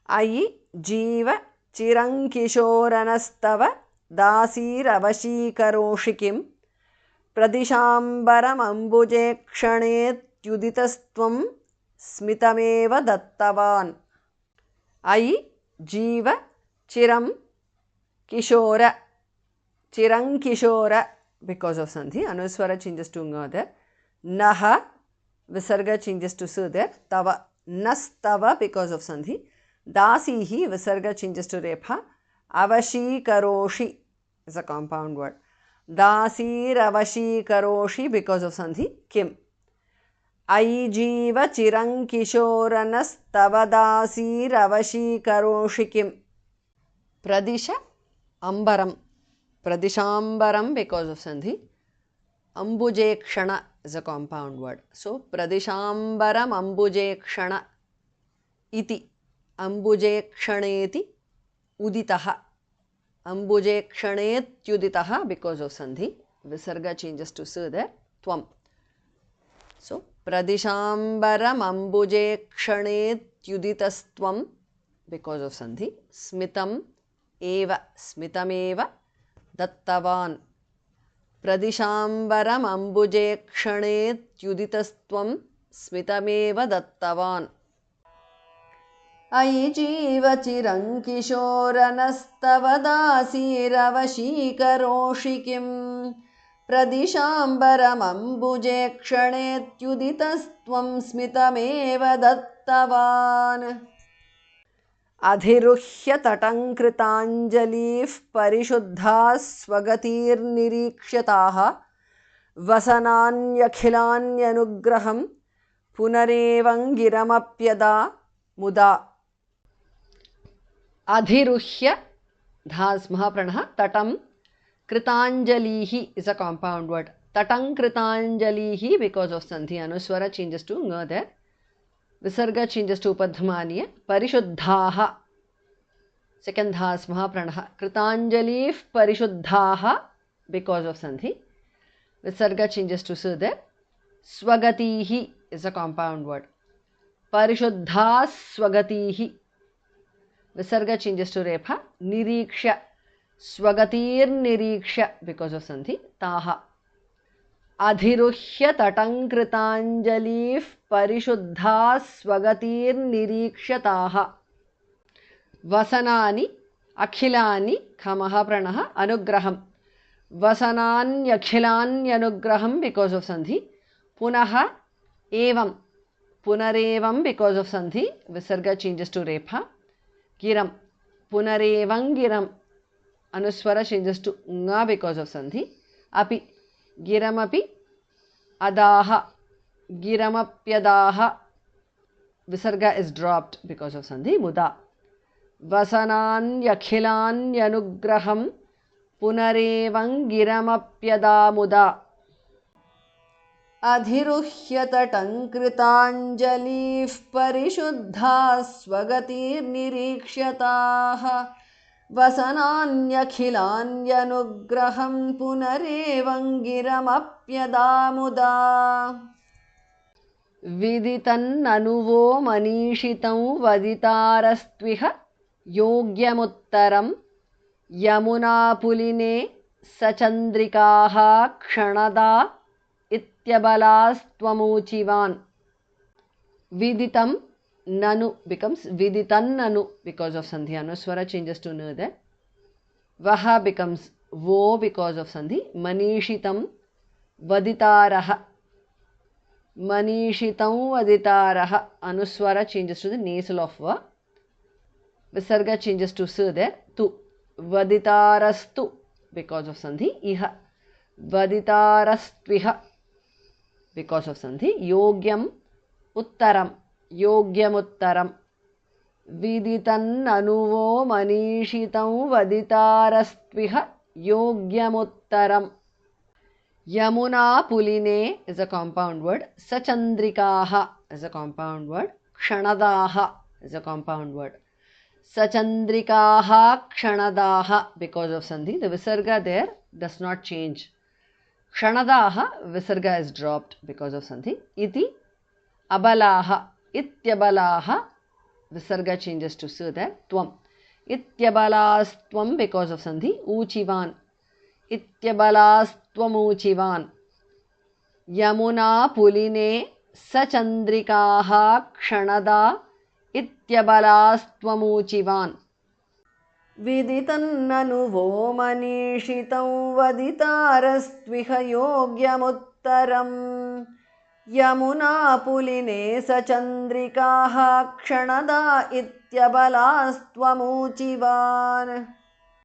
अयि जीव चिरङ्किशोरनस्तव दासीरवशीकरोषि किं प्रदिशाम्बरमम्बुजे क्षणेत्युदितस्त्वं स्मितमेव दत्तवान्. अयि जीव चिरं kishora, chirankishora, because of sandhi. Anuswara changes to nga there. Naha, visarga changes to su there. Tava, nastava, because of sandhi. Dasihi, visarga changes to repha. Avashi karoshi is a compound word. Dasir avashi karoshi, because of sandhi. Kim. Ai jiva chirankishoranas tava dasir avashi karoshi kim. Pradisha Ambaram, Pradishambaram, because of sandhi. Ambujekshana is a compound word. So, Pradishambaram Ambujekshana iti. Ambujekshaneti uditaha. Ambujekshanetyuditaha, because of sandhi. Visarga changes to su there. Tvam. So, Pradishambaram Ambujekshanetyuditasthvam, because of sandhi. Smitam eva, smitameva dattavan. Pradishambaram ambujekshanetyuditasthvam smitameva dattavan. Ayi jiva chirankishoranastava dasiravashi kim pradishambaram ambujekshanetyuditasthvam smitameva dattavan. Adhiruhya tatankritaanjalif parishuddhas swagatirnirikshataha vasananyakhilanyanugraham punarevangiramapyada muda. Adhiruhya dhas mahapranah tatam kritanjalihi is a compound word. Tatam kritanjalihi, because of sandhi. Anuswara changes to nga there. Visarga changes to upadhamaniya. Parishuddhaha. Second dhas mahapranah. Kritanjalif parishuddhaha, because of sandhi. Visarga changes to su there. Swagatihi is a compound word. Parishuddhas swagatihi. Visarga changes to repha. Niriksha. Swagatir niriksha, because of sandhi. Taha. Adhiruhya tatankritanjalif parishuddha swagatir nirikshataha. Vasanani akhilani khamaha pranaha anugraham. Vasananyakhilanyanugraham, because of sandhi. Punaha evam. Punarevam, because of sandhi. Visarga changes to repha. Giram. Punarevangiram. Anuswara changes to nga, because of sandhi. Api. Giramapi adaha. Giramapyadaha. Visarga is dropped because of sandhi. Muda. Vasananyakhilanyanugraham punarevangiramapyada muda. Adhiruhyatatankritaanjalif parishuddha swagatirnirikshataha vasananyakhilanyanugraham punarevangiramapyadamuda. Viditannanuvo manishitam vaditarastviha yogyamuttaram yamunapuline sachandrikaha kshanada ityabalaastvamuchivan. Viditam nanu becomes viditannanu because of sandhi. Anuswara changes to nu there. Vaha becomes vo because of sandhi. Manishitam vaditaraha. Manishitam vaditaraha. Anuswara changes to the nasal of va. Visarga changes to su there. Tu. Vaditarastu because of sandhi. Iha. Vaditarastviha because of sandhi. Yogyam uttaram. Yogyamuttaram. Viditannanuvo manishitam vaditarastviha yogyamuttaram. Yamuna puline is a compound word. Sachandrikaha is a compound word. Kshanadaha is a compound word. Sachandrikaha kshanadaha because of sandhi. The visarga there does not change. Kshanadaha visarga is dropped because of sandhi. Iti abalaha. Ityabalaha Visarga changes to su there. Tvam. Ityabalastvam because of sandhi. Uchivan. Ityabalastvam uchivan. Yamuna puline sachandrikaha kshanada ityabalastvamuchivan. Viditannanu vo manishitam vaditarastviha yogyamuttaram. Yamuna puline sachandrikaha kshanada ityabalastvamuchivan.